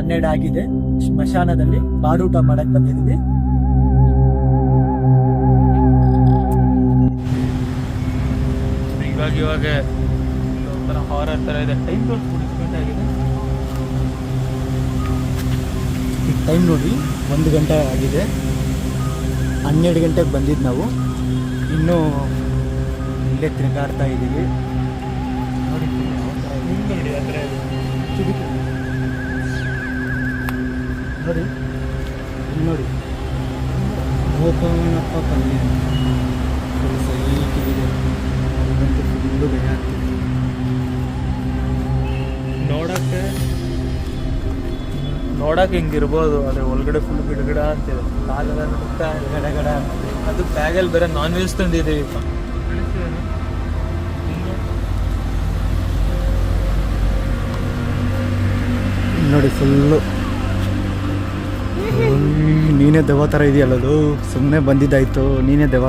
12 ಆಗಿದೆ. ಸ್ಮಶಾನದಲ್ಲಿ ಬಾಡೂಟ ಮಾಡಕ್ ಬಂದಿದ್ವಿ. ಇವಾಗ ಒಂಥರ ಹಾರರ್ ತರ ಇದೆ. ಟೈಮ್ ಆಗಿದೆ. ಈಗ ಟೈಮ್ ನೋಡಿ 1 ಗಂಟೆ ಆಗಿದೆ. 12 ಗಂಟೆಗೆ ಬಂದಿದ್ದು ನಾವು. ಇನ್ನೂ ಇಲ್ಲೇ ತಿರುಗಾಡ್ತಾ ಇದ್ದೀವಿ. ನೋಡಿ ನೋಡಿ ಅಂದರೆ ನೋಡಿ ಇಲ್ಲಿ ನೋಡಿ ಗೋಪನಪ್ಪ ಪಲ್ಯ ಫುಲ್ ಸೈಟಿಗಿದೆ. ಅದಂತೂ ಫುಲ್ಲು ಭಯ ಆಗ್ತಿದೆ ನೋಡಕ್ಕೆ ಹಿಂಗಿರ್ಬೋದು. ಅದ್ರ ಒಳಗಡೆ ಫುಲ್ ಗಿಡಗಿಡ ಅಂತಿದೆ. ಕಾಲೆಲ್ಲ ನಡುತ್ತಾ ಗಡಗಡ. ಅದು ಬ್ಯಾಗಲ್ಲಿ ಬೇರೆ ನಾನ್ ವೆಜ್ ತಂದಿದ್ದೀವಿ. ನೋಡಿ ಫುಲ್ಲು ನೀನೇ ದೆವ್ವ ಥರ ಇದೆಯಲ್ಲದು. ಸುಮ್ಮನೆ ಬಂದಿದ್ದಾಯ್ತು, ನೀನೇ ದೆವ್ವ.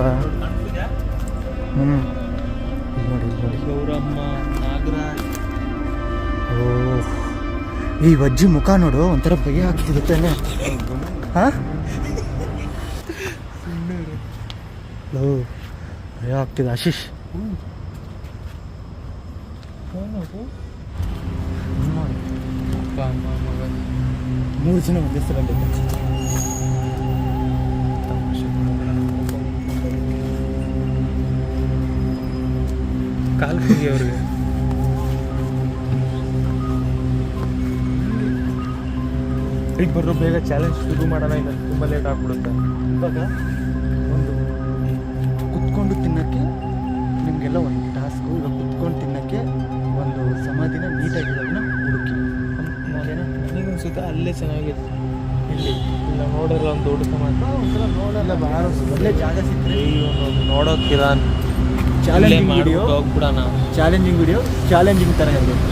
ನೋಡಿ ನೋಡಿ ಗೌರಮ್ಮ, ನಾಗರಾಜ್. ಓಹ್, ಈ ವಜ್ಜಿ ಮುಖ ನೋಡು, ಒಂಥರ ಭಯ ಆಗ್ತಿರುತ್ತೇನೆ. ಹಾಂ ಭಯ ಆಗ್ತಿದೆ. ಆಶೀಶ್ ನೋಡಿ 3 ಜನ ಒಂದೇ ಸಲ ಕಾಲ್ ಹೋಗಿ ಅವ್ರಿಗೆ. ಈಗ ಬರ್ರು, ಬೇಗ ಚಾಲೆಂಜ್ ಶುರು ಮಾಡೋಣ. ಇಲ್ಲ ತುಂಬ ಲೇಟ್ ಆಗ್ಬಿಡುತ್ತೆ. ಇವಾಗ ಒಂದು ಕುತ್ಕೊಂಡು ತಿನ್ನೋಕ್ಕೆ ನಿಮಗೆಲ್ಲ ಒಂದು ಟಾಸ್ಕು. ಇವಾಗ ಕುತ್ಕೊಂಡು ತಿನ್ನೋಕ್ಕೆ ಒಂದು ಸಮಾಧಿನ ನೀಟಾಗಿರೋದನ್ನ ಹುಡುಕಿ. ನಾವೇನೋ ನನಗೆ ಅನ್ಸುತ್ತೆ ಅಲ್ಲೇ ಚೆನ್ನಾಗಿದೆ. ಇಲ್ಲಿ ಇಲ್ಲ ನೋಡೋಲ್ಲ, ಒಂದು ದೊಡ್ಡ ಸಮಾಧಿ ಒಂಥರ ನೋಡಲ್ಲ, ಭಾಳ ಒಳ್ಳೆ ಜಾಗ ಸಿಕ್ಕರೆ ನೋಡೋಕ್ಕಿರ ಚಾಲೆಂಜಿಂಗ್ ವಿಡಿಯೋ ಹೋಗ್ಬಿಡೋಣ. ಚಾಲೆಂಜಿಂಗ್ ವಿಡಿಯೋ ಚಾಲೆಂಜಿಂಗ್ ಥರ ಇರಬೇಕು.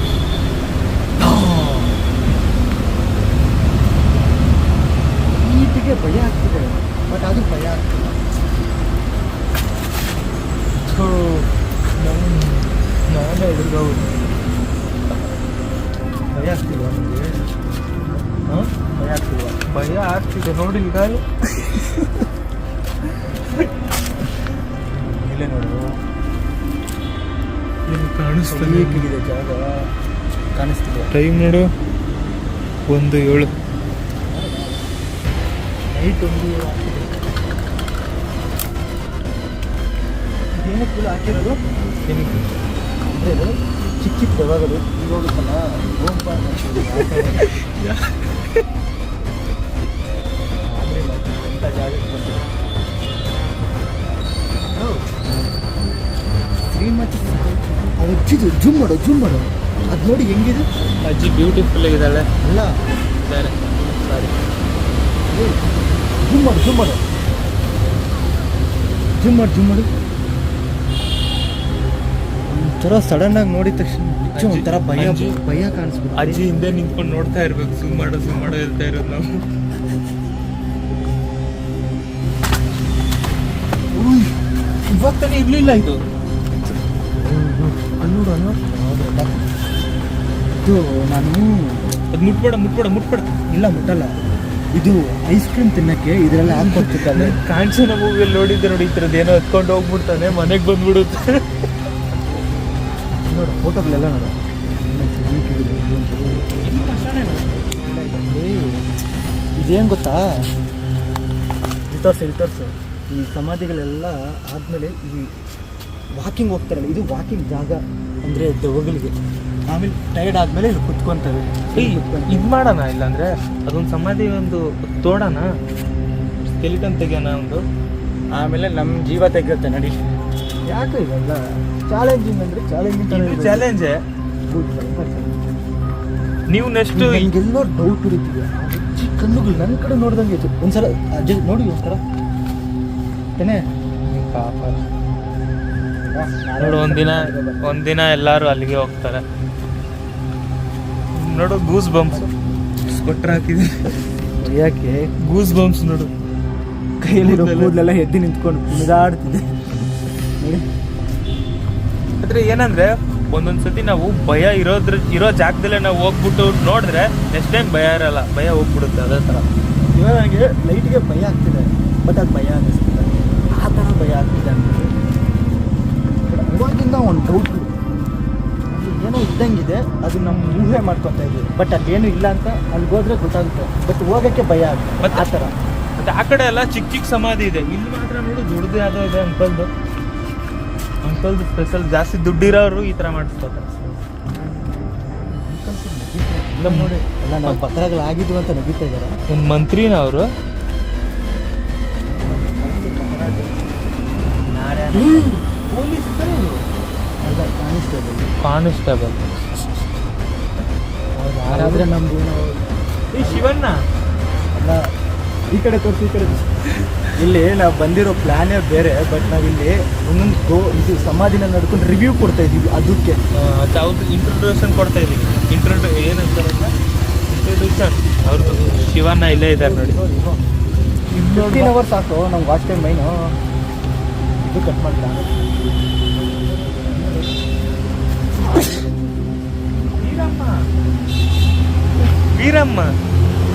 ಈಟಿಗೆ ಭಯ ಆಗ್ತಿದೆ, ಬಟ್ ಅದು ಭಯ ಆಗ್ತಿಲ್ಲ. ನಾನೇ ಎದುರ್ಗೋದು. ಭಯ ಆಗ್ತಿಲ್ವಾ ನಿಮಗೆ? ಹಾಂ, ಭಯ ಆಗ್ತಿಲ್ವಾ? ಭಯ ಆಗ್ತಿದೆ ನೋಡಿ. ಈಗ ಇಲ್ಲೇ ನೋಡು, ಕಾಣಿಸ್ತಾನೆ ಹೇಗಿದೆ ಜಾಗ, ಕಾಣಿಸ್ತಿದೆ. ಟೈಮ್ ನೋಡು 1:07. ನೈಟ್ 1 ಆಗ್ತಿದೆ. ಇದೇನು ಫುಲ್ ಹಾಕಿರೋದು ಅಂದರೆ ಚಿಕ್ಕ ಚಿಕ್ಕ ದೆವ್ವಗಳು ಈಗ ಹೋಗುತ್ತಲ್ಲ, ಓಂಪಾರ ಎಂಥ ಜಾಗಕ್ಕೆ ಬಂದಿದೆ. ಶ್ರೀಮತಿ ಅದು ಅಜ್ಜಿದು ಜೂಮ್ ಮಾಡು, ಅದು ನೋಡಿ ಹೆಂಗಿದೆ. ಅಜ್ಜಿ ಬ್ಯೂಟಿಫುಲ್ ಆಗಿದ್ದಾಳೆ. ಅಲ್ಲ ಬೇರೆ ಸಾರಿ, ಜೂಮ್ ಮಾಡು. ಒಂಥರ ಸಡನ್ ಆಗಿ ನೋಡಿದ ತಕ್ಷಣ ಒಂಥರ ಭಯ ಕಾಣಿಸ್ಬಿಟ್ಟು ಅಜ್ಜಿ ಹಿಂದೆ ನಿಂತ್ಕೊಂಡು ನೋಡ್ತಾ ಇರ್ಬೇಕು. ಸುಮ್ ಮಾಡೋ ಹೇಳ್ತಾ ಇರೋದು ನಾವು. ಇವಾಗ ತಾನೇ ಇರ್ಲಿಲ್ಲ ಇದು. ನೋಡು ಇದು ನಾನು ಅದು ಮುಟ್ಬೇಡ. ಇಲ್ಲ ಮುಟ್ಟಲ್ಲ. ಇದು ಐಸ್ ಕ್ರೀಮ್ ತಿನ್ನಕ್ಕೆ ಇದರೆಲ್ಲ ಹಾಕ್ಕೊಡ್ತಿದ್ದಲ್ಲ. ಕಾಂಚನ ಮೂವಿಯಲ್ಲಿ ನೋಡಿದ್ದೆ ನೋಡಿ, ಈ ಥರದ್ದು ಏನೋ ಎತ್ಕೊಂಡು ಹೋಗ್ಬಿಡ್ತಾನೆ, ಮನೆಗೆ ಬಂದ್ಬಿಡುತ್ತೆ. ನೋಡು ಫೋಟೋಗಳೆಲ್ಲ ನೋಡು. ಇದೇನು ಗೊತ್ತಾ, ಇಲ್ತರ್ಸು ಈ ಸಮಾಧಿಗಳೆಲ್ಲ ಆದಮೇಲೆ ಈ ವಾಕಿಂಗ್ ಹೋಗ್ತಾರಲ್ಲ, ಇದು ವಾಕಿಂಗ್ ಜಾಗ ಅಂದರೆ ದೆವ್ವಗಳಿಗೆ. ಆಮೇಲೆ ಟೈರ್ಡ್ ಆದಮೇಲೆ ಇಲ್ಲಿ ಕುತ್ಕೊತವೆ. ಇದು ಮಾಡೋಣ, ಇಲ್ಲಾಂದರೆ ಅದೊಂದು ಸಮಾಧಿ ಒಂದು ತೋಡೋಣ, ಸ್ಕೆಲಿಟನ್ ತೆಗೆಯೋಣ ಒಂದು. ಆಮೇಲೆ ನಮ್ಮ ಜೀವ ತೆಗೆಯುತ್ತೆ ನಡಿ. ಯಾಕೆ ಇವೆಲ್ಲ ಚಾಲೆಂಜಿಂಗ್ ಅಂದರೆ ಚಾಲೆಂಜೇ. ನೀವು ನೆಕ್ಸ್ಟ್ ಹಿಂಗೆಲ್ಲೋ ಡೌಟ್ ಇರುತ್ತೀವಿ. ಕಣ್ಣುಗಳು ನನ್ನ ಕಡೆ ನೋಡ್ದಂಗೆ ಇತ್ತು. ಒಂದ್ಸಲ ಅಡ್ಜಸ್ಟ್ ನೋಡಿ, ಒಂಥರ ಏನೇ ಪಾಪ ನೋಡು. ಒಂದಿನ ಎಲ್ಲರೂ ಅಲ್ಲಿಗೆ ಹೋಗ್ತಾರೆ ನೋಡು. ಗೂಸ್ ಬಂಪ್ಸ್ ಕೊಟ್ರೆ ಹಾಕಿದೆ. ಯಾಕೆ ಗೂಸ್ ಬಂಪ್ಸ್ ನೋಡು. ಕೈಯಲ್ಲಿ ಕೂದಲೆಲ್ಲ ಎದ್ದು ನಿಂತ್ಕೊಂಡು ಕುಣಿದಾಡ್ತಿದೆ ನೋಡಿ. ಆದರೆ ಏನಂದರೆ ಒಂದೊಂದ್ಸತಿ ನಾವು ಭಯ ಇರೋ ಜಾಗದಲ್ಲೇ ನಾವು ಹೋಗ್ಬಿಟ್ಟು ನೋಡಿದ್ರೆ ನೆಕ್ಸ್ಟ್ ಟೈಮ್ ಭಯ ಇರಲ್ಲ, ಭಯ ಹೋಗ್ಬಿಡುತ್ತೆ. ಅದೇ ಥರ ಇವಾಗ ನನಗೆ ಲೈಟ್ಗೆ ಭಯ ಆಗ್ತಿದೆ, ಬಟ್ ಅದು ಭಯ ಅನ್ನಿಸ್ತಿದೆ. ಆ ಥರ ಭಯ ಆಗ್ತಿದೆ ಅಂತ ಇವಾಗಿಂದ ಒಂದು ಡೌಟ್, ಏನೋ ಇದ್ದಂಗಿದೆ, ಅದು ನಮ್ಮ ಊಹೆ ಮಾಡ್ಕೊತಾ ಇದ್ದೀವಿ. ಬಟ್ ಅದೇನು ಇಲ್ಲ ಅಂತ ಅಲ್ಲಿಗೆ ಹೋದ್ರೆ ಗೊತ್ತಾಗುತ್ತೆ, ಬಟ್ ಹೋಗೋಕ್ಕೆ ಭಯ ಆಗುತ್ತೆ. ಮತ್ತೆ ಆ ಥರ ಮತ್ತೆ ಆ ಕಡೆ ಎಲ್ಲ ಚಿಕ್ಕ ಚಿಕ್ಕ ಸಮಾಧಿ ಇದೆ, ಇಲ್ಲಿ ಮಾತ್ರ ನೋಡಿ ದುಡ್ಡು ಯಾವುದೋ ಇದೆ. ಅಂಕಲ್ದು ಸ್ಪೆಷಲ್, ಜಾಸ್ತಿ ದುಡ್ಡಿರೋರು ಈ ಥರ ಮಾಡಿಸ್ಕೊತಾರೆ. ಇಲ್ಲ ನೋಡಿ, ಎಲ್ಲ ನಾವು ಪತ್ರಗಳಾಗಿದ್ವು ಅಂತ ನಗೀತಾ ಇದ್ದಾರೆ. ಒಂದು ಮಂತ್ರಿನ ಅವರು ಕಾನಿಸ್ಟೇಬಲ್ ಯಾರಾದರೆ ನಮ್ಮದು ಈ ಶಿವಣ್ಣ ಅಲ್ಲ, ಈ ಕಡೆ ತೋರಿಸಿ, ಈ ಕಡೆ ಇಲ್ಲಿ ನಾವು ಬಂದಿರೋ ಪ್ಲ್ಯಾನೇ ಬೇರೆ. ಬಟ್ ನಾವಿಲ್ಲಿ ಒಂದೊಂದು ಇದು ಸಮಾಧಿನ ನಡ್ಕೊಂಡು ರಿವ್ಯೂ ಕೊಡ್ತಾ ಇದ್ದೀವಿ. ಅದಕ್ಕೆ ಅವ್ರದ್ದು ಇಂಟ್ರೊಡ್ಯೂಷನ್ ಕೊಡ್ತಾ ಇದ್ದೀವಿ. ಏನಂತಾರೆ ಇಂಟ್ರೊಡ್ಯೂಷನ್ ಅವ್ರದ್ದು. ಶಿವಣ್ಣ ಇಲ್ಲೇ ಇದ್ದಾರೆ ನೋಡಿ. 15 ಅವರ್ಸ್ ಸಾಕು ನಮ್ಗೆ ವಾಚ್ ಟೈಮ್. ಮೈನು ಇದು ಕಟ್ ಮಾಡ್ತಾ ವೀರಮ್ಮ,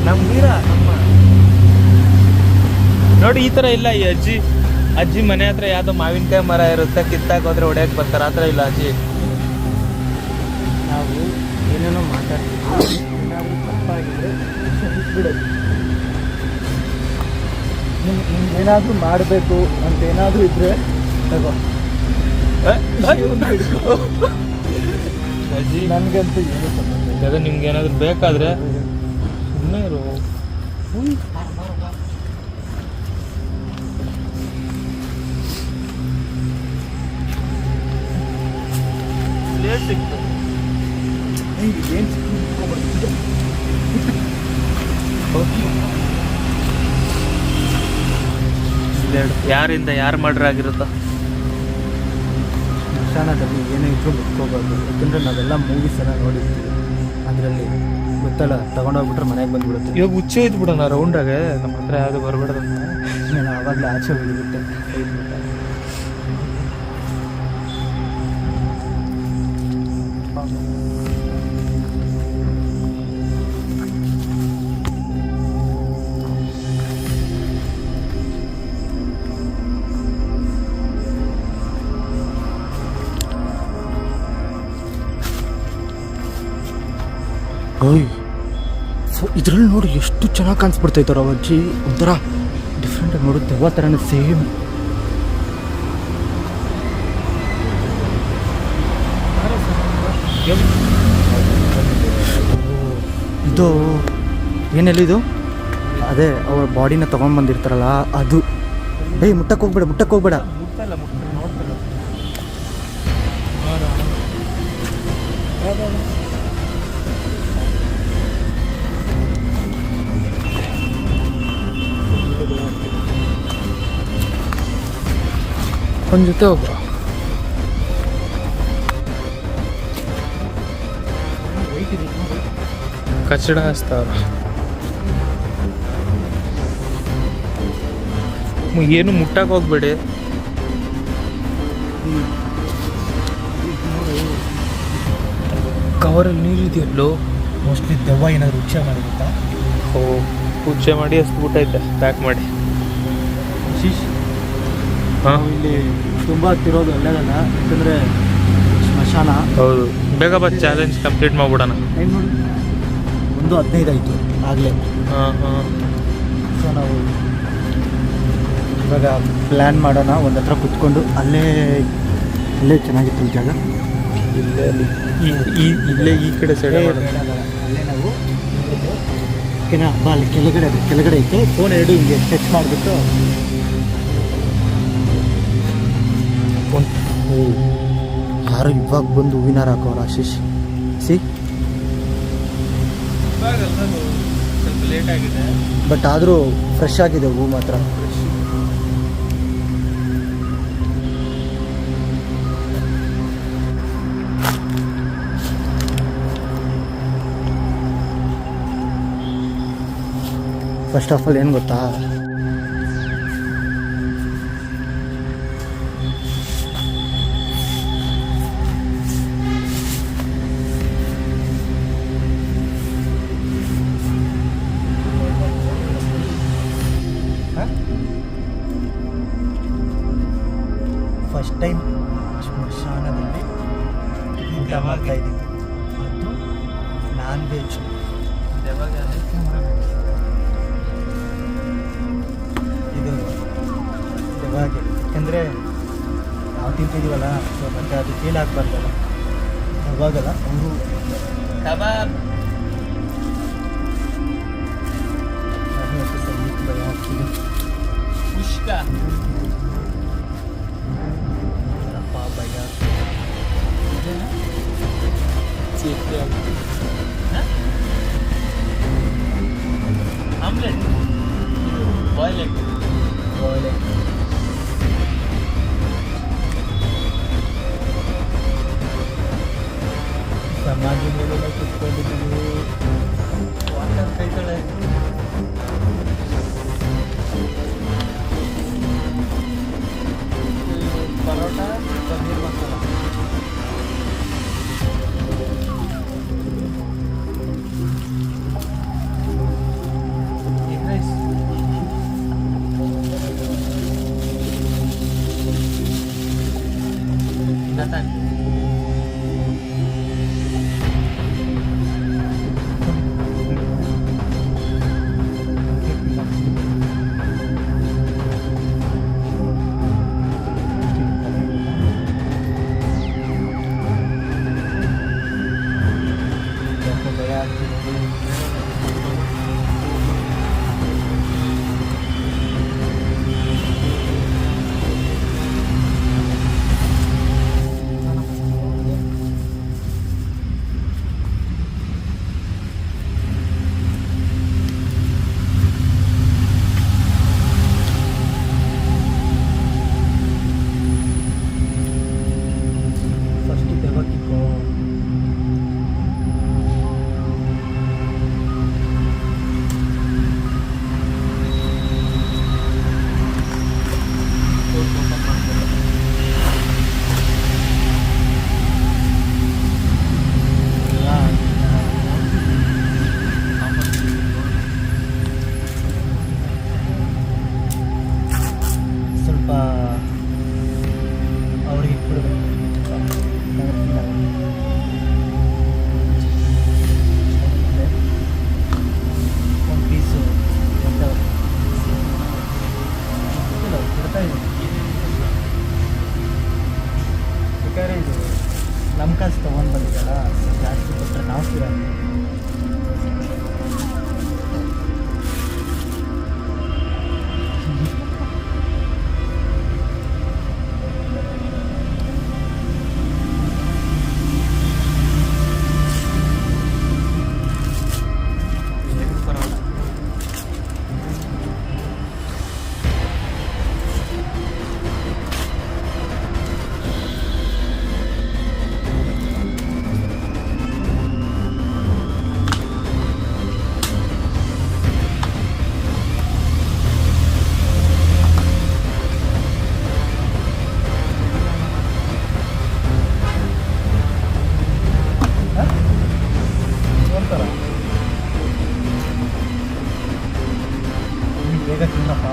ನಮ್ಮ ವೀರ ಅಮ್ಮ ನೋಡಿ. ಈ ಥರ ಇಲ್ಲ. ಈ ಅಜ್ಜಿ ಮನೆ ಹತ್ರ ಯಾವುದೋ ಮಾವಿನಕಾಯಿ ಮರ ಇರುತ್ತೆ, ಕಿತ್ತಾಕ್ ಹೋದ್ರೆ ಹೊಡೆಯಕ್ಕೆ ಬರ್ತಾರೆ. ಆ ಥರ ಇಲ್ಲ ಅಜ್ಜಿ. ನಾವು ಏನೇನೋ ಮಾತಾಡ್ತೀವಿ, ಏನಾದರೂ ತಪ್ಪಾಗಿದೆ ಬಿಡೋದು. ನಿಮ್ಗೆ ಏನಾದರೂ ಮಾಡಬೇಕು ಅಂತ ಏನಾದರೂ ಇದ್ರೆ ತಗೋ, ಅಜ್ಜಿ ನನಗಂತೂ ಏನು ಸಂಬಂಧ. ಅದೇ ನಿಮ್ಗೆ ಏನಾದರೂ ಬೇಕಾದ್ರೆ ಸುಮ್ಮನೆ ಇರು. ಸಿಕ್ತು ಏನು ಯಾರಿಂದ ಯಾರು ಮರ್ಡರ್ ಆಗಿರುತ್ತೋ. ಸ್ಮಶಾನದಲ್ಲಿ ಏನೇ ಇದ್ರೂ ಬಿಟ್ಕೋಬಾರ್ದು. ಯಾಕಂದರೆ ನಾವೆಲ್ಲ ಮೂವೀಸ್ ಎಲ್ಲ ನೋಡಿರ್ತೀವಿ, ಅದರಲ್ಲಿ ಗೊತ್ತಲ್ಲ, ತಗೊಂಡೋಗ್ಬಿಟ್ರೆ ಮನೆಗೆ ಬಂದುಬಿಡುತ್ತೆ. ಇವಾಗ ಹುಚ್ಚೆ ಇದ್ಬಿಡೋಣ ರೌಂಡಾಗೆ, ನಮ್ಮ ಹತ್ರ ಯಾವುದು ಬರಬೇಡ್ದಂತ. ನಾನು ಆವಾಗಲೇ ಆಚೆ ಹೋಗಿಬಿಟ್ಟೆ. ಓಯ್, ಸೊ ಇದರಲ್ಲಿ ನೋಡಿ ಎಷ್ಟು ಚೆನ್ನಾಗಿ ಕಾಣಿಸ್ಬಿಡ್ತೈತಾರ ಅಜ್ಜಿ. ಒಂಥರ ಡಿಫ್ರೆಂಟಾಗಿ ನೋಡುತ್ತೆ, ಯಾವ ಥರನೇ ಸೇಮ್. ಇದು ಏನೆಲ್ಲಿದು? ಅದೇ ಅವ್ರ ಬಾಡಿನ ತೊಗೊಂಡ್ಬಂದಿರ್ತಾರಲ್ಲ ಅದು. ಏಯ್, ಮುಟ್ಟಕ್ಕೆ ಹೋಗ್ಬೇಡ. ಒಂದು ಜೊತೆ ಒಬ್ಬ ಕಚಡ ಹಚ್ತಾವ್ರ. ಏನು ಮುಟ್ಟಕ್ಕೆ ಹೋಗ್ಬೇಡಿ. ಕವರಲ್ಲಿ ನೀರಿದೆಯಲ್ಲೋ, ಮೋಸ್ಟ್ಲಿ ದೆವ್ವ ಏನಾದ್ರು ರುಚಿ ಮಾಡಿರುತ್ತಾ? ಓ, ಪೂಜೆ ಮಾಡಿ ಹಸ್ಬಿಟ್ಟೈತೆ, ಪ್ಯಾಕ್ ಮಾಡಿ. ಹಾಂ, ಇಲ್ಲಿ ತುಂಬ ತಿರೋದು ಒಳ್ಳೇದಲ್ಲ, ಯಾಕಂದರೆ ಸ್ಮಶಾನ. ಹೌದು, ಬೇಗ ಬಾ, ಚಾಲೆಂಜ್ ಕಂಪ್ಲೀಟ್ ಮಾಡ್ಬಿಡೋಣ. ಏನು ನೋಡಿ, 1:15 ಆಯಿತು ಆಗಲೇ. ಹಾಂ. ಸೊ ನಾವು ಇವಾಗ ಪ್ಲ್ಯಾನ್ ಮಾಡೋಣ, ಒಂದು ಹತ್ರ ಕುತ್ಕೊಂಡು. ಅಲ್ಲೇ ಚೆನ್ನಾಗಿತ್ತು ಜಾಗ. ಇಲ್ಲೇ ಈ ಕಡೆ ಸೈಡ್ ಅಲ್ಲೇ ನಾವು ಓಕೆನಾ? ಬಾ, ಅಲ್ಲಿ ಕೆಳಗಡೆ ಐತೆ. ಫೋನ್ ಎರಡು ಹಿಂಗೆ ಟಚ್ ಮಾಡಿಬಿಟ್ಟು ಯಾರು ಇವಾಗ ಬಂದು ಹೂವಿನಾರ ಹಾಕೋರು ಆಶೀಶ್. ಸ್ವಲ್ಪ ಲೇಟ್ ಆಗಿದೆ, ಬಟ್ ಆದರೂ ಫ್ರೆಶ್ ಆಗಿದೆ ಹೂ ಮಾತ್ರ. ಫಸ್ಟ್ ಆಫ್ ಆಲ್ ಏನು ಗೊತ್ತಾ, ಫಸ್ಟ್ ಟೈಮ್ ಸ್ಮಶಾನದಲ್ಲಿ ಊಟ ಮಾಡ್ತಾ ಇದ್ದೀವಿ. ಅದು ನಾನ್ ವೆಜ್. ಇದು ಯಾವಾಗ ಯಾಕೆಂದರೆ ನಾವು ತಿಂತಿದ್ದೀವಲ್ಲ, ಸೊ ಮತ್ತೆ ಅದು ಫೀಲ್ ಆಗಬಾರ್ದಲ್ಲ. ಅವಾಗಲ್ಲ ಅವರು ಕಬಾಬ್ ಉಷ್ಕ ರಪ್ಪ ಭಯ ಆಮ್ಲೆಟ್ ಬಾಯ್ಲ್ ಎಗ್ ಒಳ್ಳೆ ಸಮಾಧಿ ಮೇಲೆ ಕುತ್ಕೊಂಡಿದ್ದೀವಿ. ವಾಟರ್ ಕೈತಳೆ ಪರೋಟ ಪನ್ನೀರ್ ಮಸಾಲ ಎಗ್ ರೈಸ್ ನತಾನ್ ಭಯ ಆಗ್ತಿದೆ. ಫಸ್ಟ್ ದೆವ್ವಕ್ಕಿಕ್ಕೋ. ಸ್ವಲ್ಪ ಅವ್ರಿಗೆ ಇಟ್ಬಿಡ್ಬೇಕು. ಒಂದು ಪೀಸು ಬಿಡ್ತಾ ಇದೆ. ಬೇಕಾದ್ರೆ ಇದು ನಮ್ಮ ಕಾಸು ತೊಗೊಂಡು ಬಂದಿದ್ದಲ್ಲ, ಜಾಸ್ತಿ ಕೊಟ್ಟರೆ ನಾವು ಸಿಗಲ್ಲ. ಪರೋಟ ನೋಡ್ತಾರ ಬೇಗ ತಿನ್ನಪ್ಪ.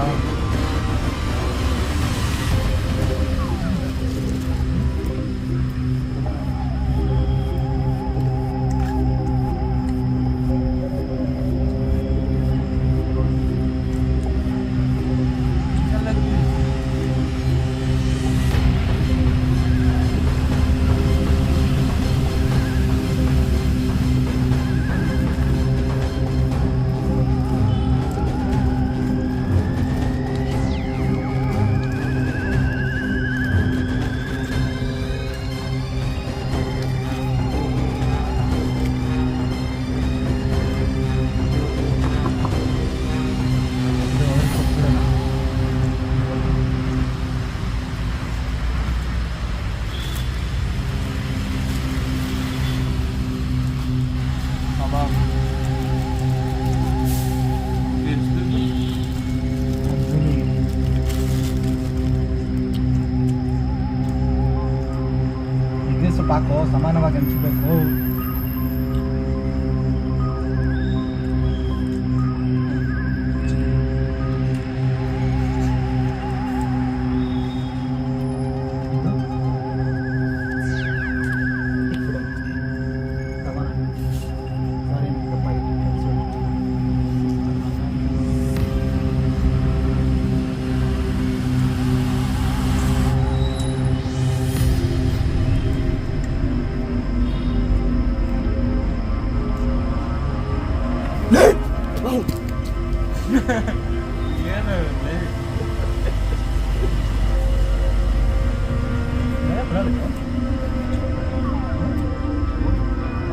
ಸ್ವಲ್ಪ ಹಾಕೋ, ಸಮಾನವಾಗಿ ಹಂಚಬೇಕು. ಇದು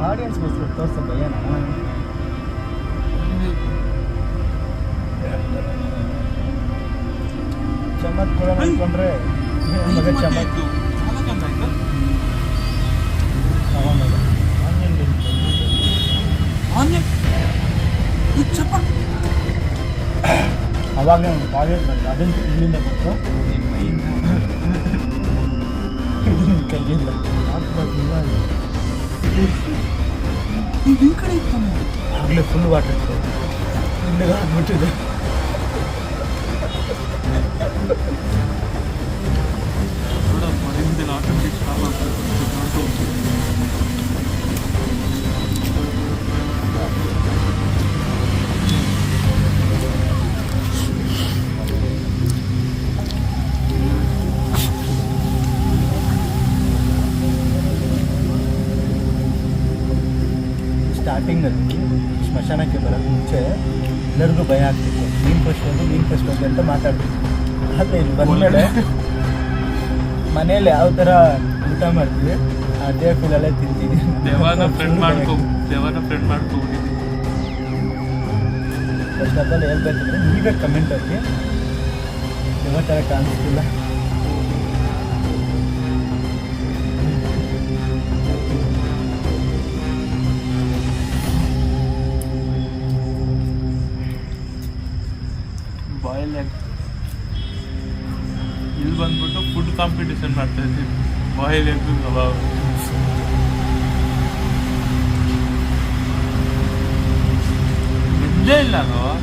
ಆಡಿಯನ್ಸ್ಗೋಸ್ಕರ ತೋರ್ಸಪ್ಪ ಏನ ಚಮತ್ ಕೂಡ ಅನ್ಕೊಂಡ್ರೆ ಮಗ ಚಮತ್ ಅವಾಗ ಕಾಲೇಜ್ ಬಂದ ಅದನ್ನು ಇಲ್ಲಿಂದ ಬಂತು ಕೈಯಿಂದ ಈ ಕಡೆ ಇತ್ತು ಆಗಲೇ ಫುಲ್ ವಾಟರ್ ಇತ್ತು ಹಿಂದೆ ಆಗ್ಬಿಟ್ಟಿದೆ ಸ್ಟಾರ್ಟಿಂಗಲ್ಲಿ ಸ್ಮಶಾನಕ್ಕೆ ಬರೋಕ್ಕೆ ಮುಂಚೆ ಎಲ್ಲರಿಗೂ ಭಯ ಆಗ್ತಿತ್ತು ಮೀನು ಫಸ್ಟ್ ಹೋಗಿ ಅಂತ ಮಾತಾಡ್ತಿತ್ತು ಆದರೆ ಇಲ್ಲಿ ಬಂದಮೇಲೆ ಮನೇಲಿ ಯಾವ ಥರ ಊಟ ಮಾಡ್ತೀವಿ ಅದೇ ಫುಲ್ಲಲ್ಲೇ ತಿಂತೀವಿ ಫಸ್ಟ್ ಆಫ್ ಆಲ್ ಹೇಳ್ಬೇಕಂದ್ರೆ ನೀವೇ ಕಮೆಂಟ್ ಹಾಕಿ ಯಾವ ಥರ ಕಾಣಿಸ್ತಿಲ್ಲ ಬಾಯ್ಲ್ ಎಗ್ ಇಲ್ಲಿ ಬಂದ್ಬಿಟ್ಟು ಫುಡ್ ಕಾಂಪಿಟೇಷನ್ ಮಾಡ್ತಾ ಇದ್ದೀವಿ ಬಾಯ್ಲ್ ಎಗ್ ಕಬಾಬ್ ನಿಜೇ ಇಲ್ಲ ಅಲ್ವಾ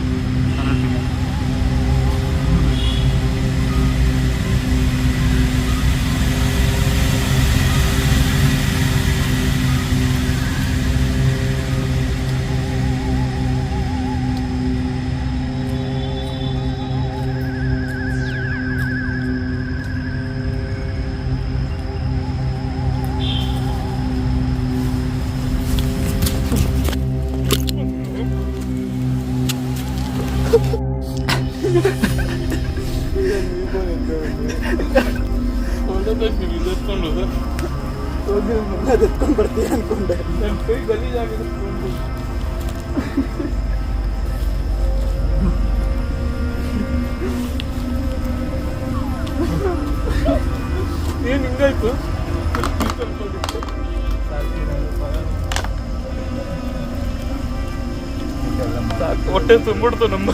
ಎತ್ಕೊಂಡು ಬರ್ತೀಯ ಅನ್ಕೊಂಡೆ ನನ್ನ ಕೈ ಗಲೀಜಾಗಿದೆ ಏನು ಹಿಂಗಾಯ್ತು ಹೊಟ್ಟೆ ತುಂಬಿಡ್ತು ನಮ್ಮ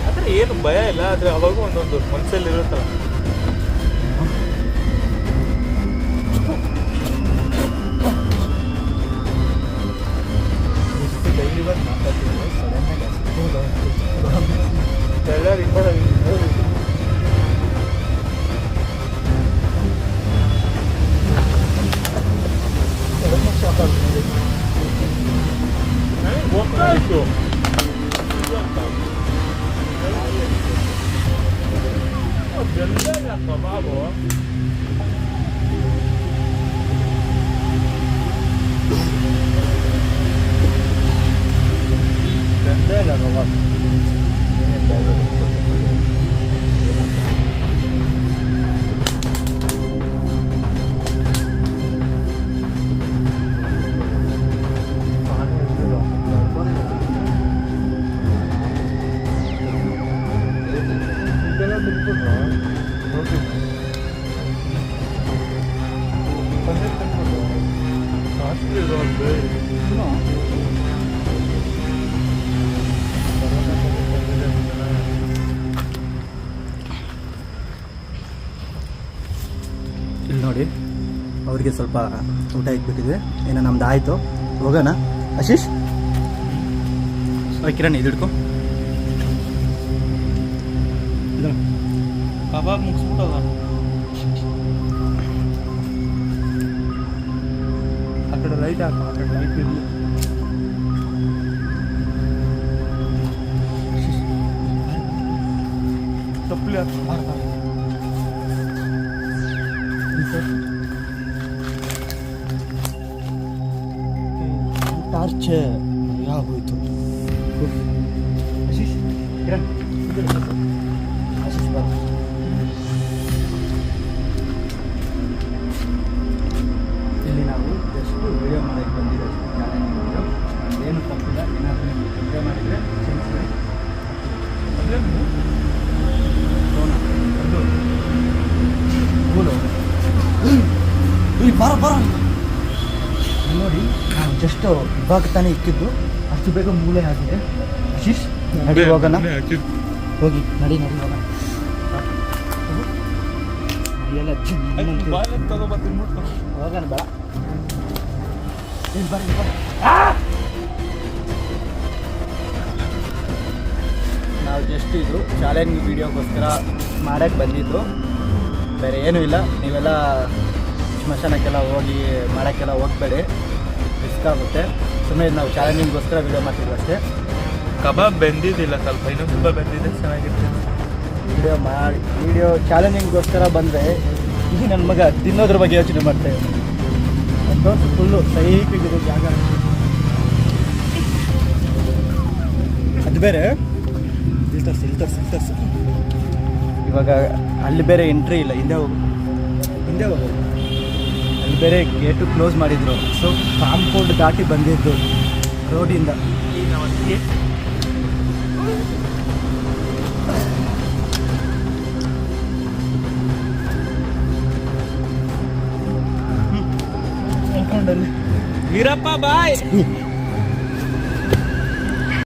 ಆದ್ರೆ ಏನು ಭಯ ಇಲ್ಲ ಆದ್ರೆ ಅವಾಗ ಒಂದೊಂದು ಮನಸ್ಸಲ್ಲಿ ಇರುತ್ತಲ್ಲ ಗೊತ್ತಾಯ್ತು ಬೆಲ್ಲ ಕಬಾಬು ಬೆಲ್ಲ ಕಬಾಬ್ ಇಲ್ಲಿ ನೋಡಿ ಅವರಿಗೆ ಸ್ವಲ್ಪ ಊಟ ಇಟ್ಬಿಟ್ಟಿದೆ ಏನೋ ನಮ್ದು ಆಯಿತು ಹೋಗೋಣ ಆಶೀಶ್ ಕಿರಣ್ ಇದು ಹಿಡ್ಕೊ ಕಬಾಬ್ ಮುಗಿಸ್ಬಿಟ್ಟದ ಆ ಕಡೆ ಲೈಟ್ ಹಾಕ ಆ ಕಡೆ ಲೈಟ್ ಇರಲಿ ಚಪ್ಪಲಿ ಹಾಕ ಟಾರ್ಚ್ ಯಾವ ಹೋಯ್ತು. ಆಶೀಶ್ ಕಿರಣ್ ಆಶೀಶ್ ಬಾ. ಇಲ್ಲಿ ನಾವು ಜಸ್ಟ್ ವಿಡಿಯೋ ಮಾಡೋಕ್ಕೆ ಬಂದಿರೋದು. ಏನು ತಪ್ಪಿಲ್ಲ. ಏನಾದರೂ ನೀವು ವಿಡಿಯೋ ಮಾಡಿದರೆ ಕ್ಷಮಿಸ್ಬಿಡಿ. ಬರ ಬರ ನೋಡಿ, ನಾವು ಜಸ್ಟ್ ಇವಾಗ ತಾನೇ ಇಕ್ಕಿದ್ದು, ಅಷ್ಟು ಬೇಗ ಮೂಲೆ ಆಗಿದೆ. ಆಶೀಶ್ ನಡಿ ಹೋಗೋಣ. ಹೋಗಿ ನಡಿ ನಡಿ ಹೋಗೋಣ. ಎಲ್ಲ ಹೋಗೋಣ ಬೇಡ. ಇಲ್ಲಿ ಬರ್ರಿ ಬರ್ರಿ. ನಾವು ಜಸ್ಟ್ ಇದು ಚಾಲೆಂಜ್ ವೀಡಿಯೋಗೋಸ್ಕರ ಮಾಡೋಕ್ಕೆ ಬಂದಿದ್ದು, ಬೇರೆ ಏನೂ ಇಲ್ಲ. ನೀವೆಲ್ಲ ಸ್ಮಶಾನಕ್ಕೆಲ್ಲ ಹೋಗಿ ಮಾಡೋಕ್ಕೆಲ್ಲ ಹೋಗ್ಬೇಡಿ, ರಿಸ್ಕ್ ಆಗುತ್ತೆ. ಸುಮ್ಮನೆ ನಾವು ಚಾಲೆಂಜಿಂಗ್ಗೋಸ್ಕರ ವೀಡಿಯೋ ಮಾಡ್ತಿದ್ವಿ ಅಷ್ಟೇ. ಕಬಾಬ್ ಬೆಂದಿದ್ದಿಲ್ಲ, ಸ್ವಲ್ಪ ಇನ್ನೂ ತುಂಬ ಬೆಂದಿದೆ, ಚೆನ್ನಾಗಿರ್ತಿತ್ತು. ವಿಡಿಯೋ ಚಾಲೆಂಜಿಂಗ್ಗೋಸ್ಕರ ಬಂದರೆ ಈಗ ನನ್ನ ಮಗ ತಿನ್ನೋದ್ರ ಬಗ್ಗೆ ಯೋಚನೆ ಮಾಡ್ತೇವೆ. ಒಂದು ಫುಲ್ಲು ಸೈಪಿಗಿದೆ ಜಾಗ. ಅದು ಬೇರೆ ಇಲ್ಲಿ ತರ್ಸಿ. ಇವಾಗ ಅಲ್ಲಿ ಬೇರೆ ಎಂಟ್ರಿ ಇಲ್ಲ, ಹಿಂದೆ ಹೋಗು. ಅಲ್ಲಿ ಬೇರೆ ಗೇಟು ಕ್ಲೋಸ್ ಮಾಡಿದ್ರು. ಸೊ ಕಾಂಪೌಂಡ್ ದಾಟಿ ಬಂದಿದ್ದು ರೋಡಿಂದ. ವೀರಪ್ಪ ಬಾಯ್.